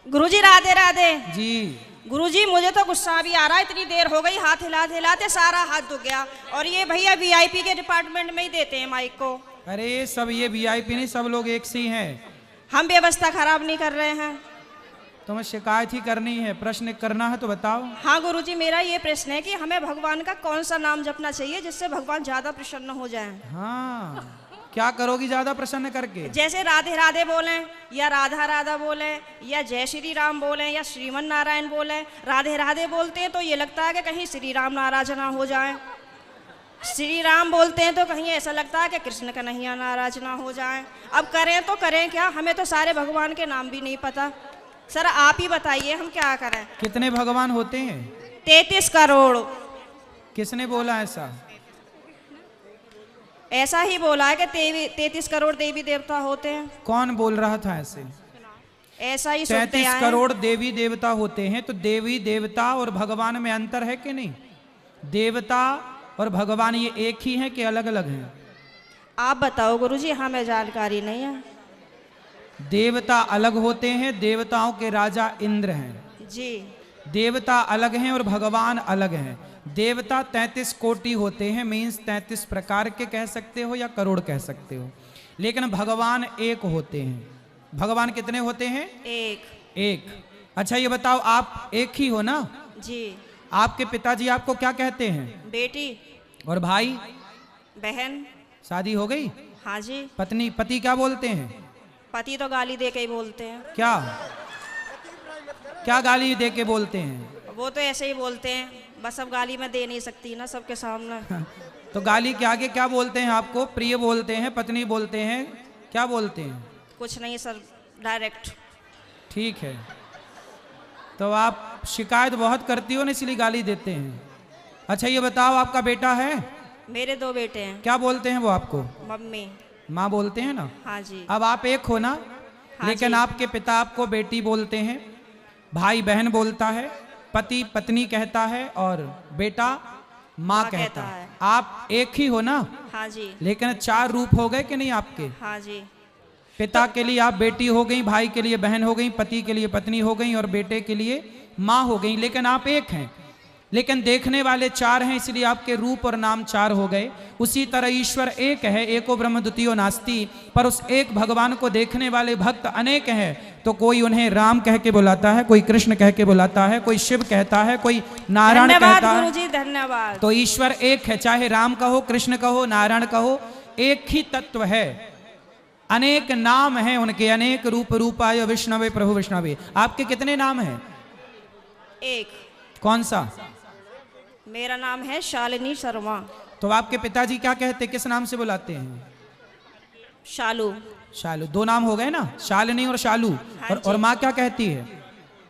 गुरुजी राधे राधे जी। गुरुजी, मुझे तो गुस्सा भी आ रहा है, इतनी देर हो गई, हाथ हिलाते हिलाते सारा हाथ दुख गया। और ये भैया वीआईपी के डिपार्टमेंट में ही देते हैं माइक को। अरे सब ये वीआईपी नहीं, सब लोग एक से ही हैं। हम व्यवस्था खराब नहीं कर रहे हैं। तुम्हें शिकायत ही करनी है, प्रश्न करना है तो बताओ। हाँ गुरुजी, मेरा ये प्रश्न है कि हमें भगवान का कौन सा नाम जपना चाहिए जिससे भगवान ज्यादा प्रसन्न हो जाएं? हाँ, क्या करोगी ज्यादा प्रसन्न करके? जैसे राधे राधे बोलें, या राधा राधा बोलें, या जय श्री राम बोलें, या श्रीमन नारायण बोलें। राधे राधे बोलते हैं तो ये लगता है कि कहीं श्री राम नाराज ना हो जाएं। श्री राम बोलते हैं तो कहीं ऐसा लगता है कि कृष्ण कन्हैया नाराज ना हो जाएं। अब करें तो करें क्या, हमें तो सारे भगवान के नाम भी नहीं पता। सर आप ही बताइए हम क्या करें। कितने भगवान होते हैं? 33 करोड़। किसने बोला ऐसा? ऐसा ही बोला है कि 33 करोड़ देवी देवता होते हैं। कौन बोल रहा था ऐसे? ऐसा ही सुनते 33 आए हैं। करोड़ देवी देवता होते हैं, तो देवी देवता और भगवान में अंतर है कि नहीं? देवता और भगवान ये एक ही हैं कि अलग अलग हैं? आप बताओ गुरुजी, हमें जानकारी नहीं है। देवता अलग होते हैं, देवताओं के राजा इंद्र हैं जी। देवता अलग हैं और भगवान अलग हैं। देवता 33 कोटि होते हैं, मीन्स 33 प्रकार के कह सकते हो या करोड़ कह सकते हो, लेकिन भगवान एक होते हैं। भगवान कितने होते हैं? एक। अच्छा ये बताओ, आप एक ही हो ना? जी। आपके पिताजी आपको क्या कहते हैं? बेटी। और भाई? बहन। शादी हो गई? हाँ जी। पत्नी? पति क्या बोलते हैं? पति तो गाली दे के ही बोलते हैं। क्या क्या गाली दे के बोलते हैं? वो तो ऐसे ही बोलते हैं, बस अब गाली मैं दे नहीं सकती ना सबके सामने। तो गाली के आगे क्या बोलते हैं आपको? प्रिय बोलते हैं, पत्नी बोलते हैं, क्या बोलते हैं? कुछ नहीं सर, डायरेक्ट। ठीक है, तो आप शिकायत बहुत करती हो ना, इसलिए गाली देते हैं। अच्छा ये बताओ, आपका बेटा है? मेरे 2 बेटे हैं। क्या बोलते हैं वो आपको? मम्मी। माँ बोलते हैं ना? हाँ जी। अब आप एक हो ना? हाँ लेकिन जी। आपके पिता आपको बेटी बोलते हैं, भाई बहन बोलता है, पति पत्नी कहता है, और बेटा माँ कहता है। आप एक ही हो ना? हाँ जी। लेकिन 4 रूप हो गए कि नहीं आपके? हाँ जी। पिता के लिए आप बेटी हो गई, भाई के लिए बहन हो गई, पति के लिए पत्नी हो गई, और बेटे के लिए माँ हो गई। लेकिन आप एक हैं, लेकिन देखने वाले 4 हैं, इसलिए आपके रूप और नाम 4 हो गए। उसी तरह ईश्वर एक है, एको ब्रह्म द्वितीयो नास्ति, पर उस एक भगवान को देखने वाले भक्त अनेक हैं। तो कोई उन्हें राम कह के बुलाता है, कोई कृष्ण कह के बुलाता है, कोई शिव कहता है, कोई नारायण कहता है। गुरुजी धन्यवाद। तो ईश्वर एक है, चाहे राम कहो, कृष्ण कहो, नारायण कहो, एक ही तत्व है। अनेक नाम हैं उनके, अनेक रूप रूपाय विष्णवे प्रभु विष्णवे। आपके कितने नाम हैं? एक। कौन सा? मेरा नाम है शालिनी शर्मा। तो आपके पिताजी क्या कहते, किस नाम से बुलाते हैं? शालू। शालू। 2 नाम हो गए ना, शालिनी और शालू। हाँ और माँ क्या कहती है?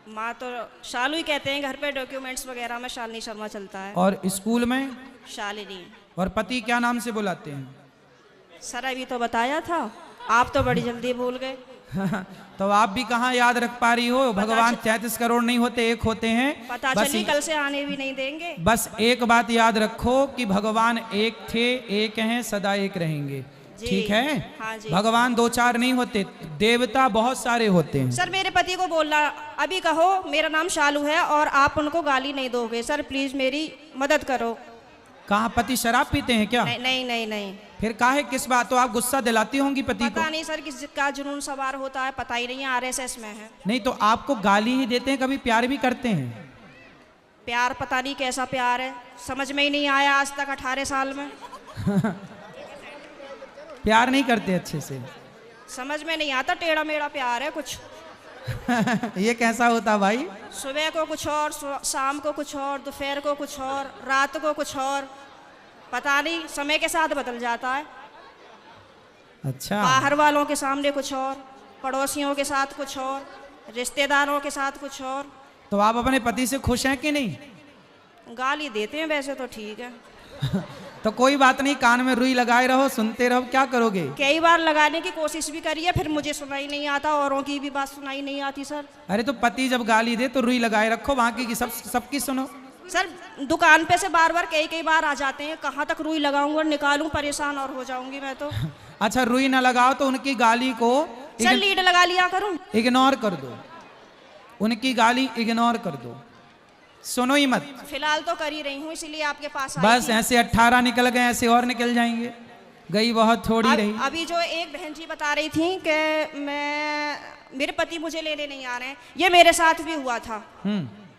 माँ तो शालू ही कहते हैं, घर पे डॉक्यूमेंट्स वगैरह में शालिनी शर्मा चलता है। और स्कूल में? शालिनी। और पति क्या नाम से बुलाते हैं? सर अभी तो बताया था, आप तो बड़ी जल्दी भूल गए। तो आप भी कहाँ याद रख पा रही हो? भगवान 33 करोड़ नहीं होते, एक होते हैं। पता बस चली कल से आने भी नहीं देंगे। बस एक बात याद रखो कि भगवान एक थे, एक हैं, सदा एक रहेंगे। ठीक है? हाँ जी। भगवान 2-4 नहीं होते, देवता बहुत सारे होते हैं। सर मेरे पति को बोलना, अभी कहो मेरा नाम शालू है और आप उनको गाली नहीं दोगे। सर प्लीज मेरी मदद करो। कहाँ पति शराब पीते हैं क्या? नहीं नहीं नहीं नहीं। फिर काहे, किस बात? तो आप गुस्सा दिलाती होंगी पति को? पता नहीं सर किसका जुनून सवार होता है, पता ही नहीं है, आरएसएस में है। नहीं तो आपको गाली ही देते हैं, कभी प्यार भी करते हैं? प्यार पता नहीं कैसा प्यार है, समझ में ही नहीं आया आज तक 18 साल में। प्यार नहीं करते अच्छे से? समझ में नहीं आता, टेढ़ा मेढ़ा प्यार है कुछ। ये कैसा होता भाई? सुबह को कुछ और, शाम को कुछ और, दोपहर को कुछ और, रात को कुछ और, पता नहीं, समय के साथ बदल जाता है। अच्छा। बाहर वालों के सामने कुछ और, पड़ोसियों के साथ कुछ और, रिश्तेदारों के साथ कुछ और। तो आप अपने पति से खुश हैं कि नहीं? गाली देते हैं वैसे तो ठीक है। तो कोई बात नहीं, कान में रुई लगाए रहो, सुनते रहो, क्या करोगे? कई बार लगाने की कोशिश भी करी है, फिर मुझे सुनाई नहीं आता, औरों की भी बात सुनाई नहीं आती सर। अरे तो पति जब गाली दे तो रुई लगाए रखो, बाकी की सबकी सुनो। सर दुकान पे से बार बार कई बार आ जाते हैं, कहाँ तक रुई लगाऊंगा और निकालूं, परेशान और हो जाऊंगी मैं तो। अच्छा रुई ना लगाओ तो उनकी गाली को सर लीड लगा लिया करूं? इग्नोर कर दो। उनकी गाली इग्नोर कर दो, सुनो ही मत। फिलहाल तो कर ही रही हूँ, इसीलिए आपके पास आई बस थी। ऐसे 18 निकल गए, ऐसे और निकल जाएंगे, गई बहुत थोड़ी रही। अभी जो एक बहन जी बता रही थी कि मेरे पति मुझे लेने नहीं आ रहे हैं, ये मेरे साथ भी हुआ था।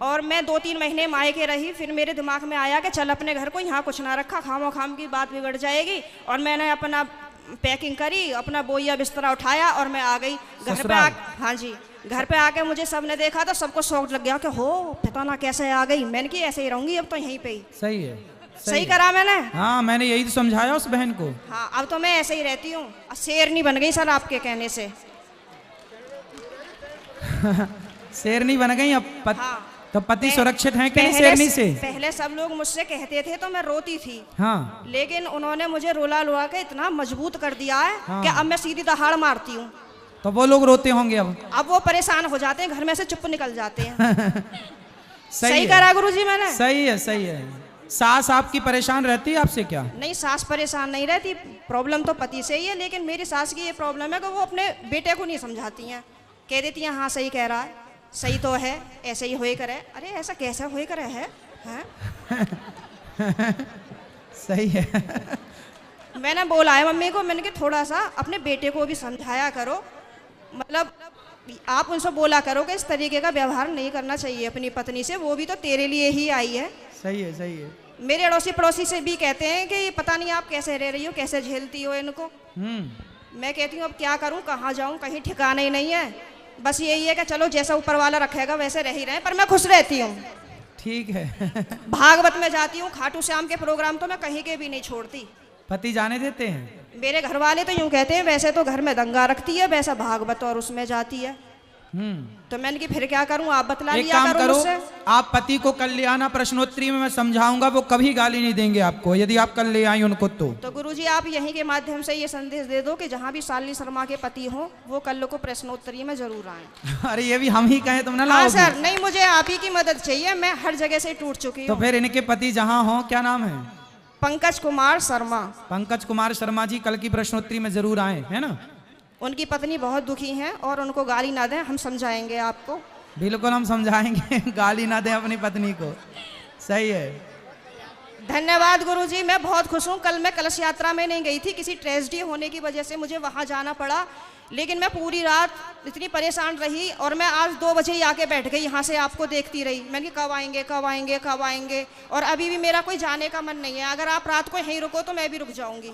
और मैं 2-3 महीने मायके रही, फिर मेरे दिमाग में आया कि चल अपने घर को, यहाँ कुछ ना रखा, खामो खाम की बात बिगड़ जाएगी। और मैंने अपना पैकिंग करी, अपना बोइया बिस्तरा उठाया और मैं आ गई घर पे। हाँ जी, घर पे आके मुझे सबने देखा तो सबको शौक लग गया कि हो पता ना कैसे आ गई। मैंने कि ऐसे ही रहूंगी अब तो यहीं पे ही। सही है, सही करा मैंने। हाँ, मैंने यही तो समझाया उस बहन को। हाँ, अब तो मैं ऐसे ही रहती हूँ, शेरनी बन गई सर आपके कहने से। शेरनी बन गई अब हाँ, तो पति सुरक्षित है कि नहीं शेरनी से? पहले सब लोग मुझसे कहते थे तो मैं रोती थी। हाँ, लेकिन उन्होंने मुझे रुला लुआ के इतना मजबूत कर दिया है हाँ। कि अब मैं सीधी दहाड़ मारती हूँ। तो वो लोग रोते होंगे अब वो परेशान हो जाते हैं, घर में से चुप निकल जाते हैं। सही है। करा गुरुजी मैंने। सही है, सही है। सास आपकी परेशान रहती है आपसे क्या? नहीं, सास परेशान नहीं रहती, प्रॉब्लम तो पति से ही है। लेकिन मेरी सास की ये प्रॉब्लम है कि वो अपने बेटे को नहीं समझाती हैं, कह देती हैं हाँ सही कह रहा है, सही तो है, ऐसे ही होए करे। अरे ऐसा कैसा होए करे है, हैं? सही है। मैंने बोला है मम्मी को, मैंने कि थोड़ा सा अपने बेटे को भी समझाया करो, मतलब आप उनसे बोला करो कि इस तरीके का व्यवहार नहीं करना चाहिए अपनी पत्नी से, वो भी तो तेरे लिए ही आई है। सही है, सही है। मेरे अड़ोसी पड़ोसी से भी कहते हैं कि पता नहीं आप कैसे रह रही हो, कैसे झेलती हो इनको। मैं कहती हूँ अब क्या करूँ, कहाँ जाऊँ, कहीं ठिकाना ही नहीं है। बस यही है कि चलो जैसा ऊपर वाला रखेगा वैसे रह ही रहे, पर मैं खुश रहती हूँ। ठीक है। भागवत में जाती हूँ, खाटू श्याम के प्रोग्राम तो मैं कहीं के भी नहीं छोड़ती। पति जाने देते हैं? मेरे घर वाले तो यूं कहते हैं वैसे तो घर में दंगा रखती है, वैसा भागवत और उसमें जाती है। तो मैंने कि फिर क्या करूं, आप बतला एक लिया काम करो, मुझसे। आप पति को कल ले आना, प्रश्नोत्तरी में मैं समझाऊंगा, वो कभी गाली नहीं देंगे आपको यदि आप कल ले आई उनको। तो गुरुजी आप यहीं के माध्यम से ये संदेश दे दो कि जहाँ भी शालिनी शर्मा के पति हो वो कल को प्रश्नोत्तरी में जरूर आए। अरे ये भी हम ही कहें तुम ना हाँ लाओगे? सर, नहीं मुझे आप ही की मदद चाहिए, मैं हर जगह से टूट चुकी तो हूँ। फिर इनके पति जहाँ हो, क्या नाम है? पंकज कुमार शर्मा। पंकज कुमार शर्मा जी कल की प्रश्नोत्तरी में जरूर आए, है ना? उनकी पत्नी बहुत दुखी हैं और उनको गाली ना दें, हम समझाएंगे आपको। बिल्कुल हम समझाएंगे। गाली ना दें अपनी पत्नी को। सही है। धन्यवाद गुरुजी, मैं बहुत खुश हूँ। कल मैं कलश यात्रा में नहीं गई थी, किसी ट्रेजेडी होने की वजह से मुझे वहाँ जाना पड़ा। लेकिन मैं पूरी रात इतनी परेशान रही और मैं आज 2 बजे ही आके बैठ गई, यहाँ से आपको देखती रही। मैंने कहा कब आएंगे, कब आएंगे, कब आएंगे, और अभी भी मेरा कोई जाने का मन नहीं है। अगर आप रात को यहीं रुको तो मैं भी रुक जाऊंगी।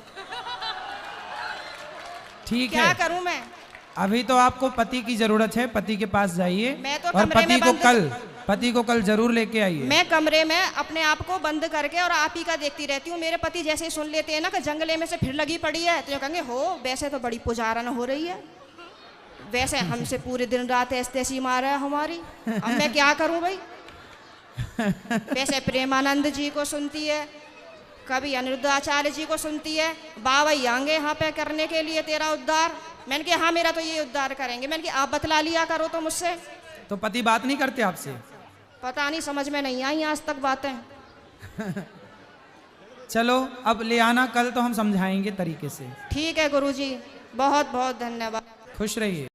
ठीक क्या है, करूं मैं? अभी तो आपको पति की जरूरत है, पति के पास जाइए मैं तो और कमरे में पति को कल जरूर लेके आइए। मैं कमरे में अपने आप को बंद करके और आप ही का देखती रहती हूँ। मेरे पति जैसे ही सुन लेते हैं ना कि जंगले में से फिर लगी पड़ी है, तो ये कहेंगे हो वैसे तो बड़ी पुजारन हो रही है, वैसे हमसे पूरे दिन रात ऐसी मारा है हमारी। अब मैं क्या करूं भाई? वैसे प्रेमानंद जी को सुनती है, कभी अनिरुद्धाचार्य जी को सुनती है, बाबा आएंगे यहाँ पे करने के लिए तेरा उद्धार। मैंने कहा हाँ मेरा तो ये उद्धार करेंगे। मैंने कहा आप बतला लिया करो तो मुझसे। तो पति बात नहीं करते आपसे? पता नहीं, समझ में नहीं आई आज तक बातें। चलो अब ले आना कल, तो हम समझाएंगे तरीके से। ठीक है गुरुजी, बहुत बहुत धन्यवाद। खुश रहिए।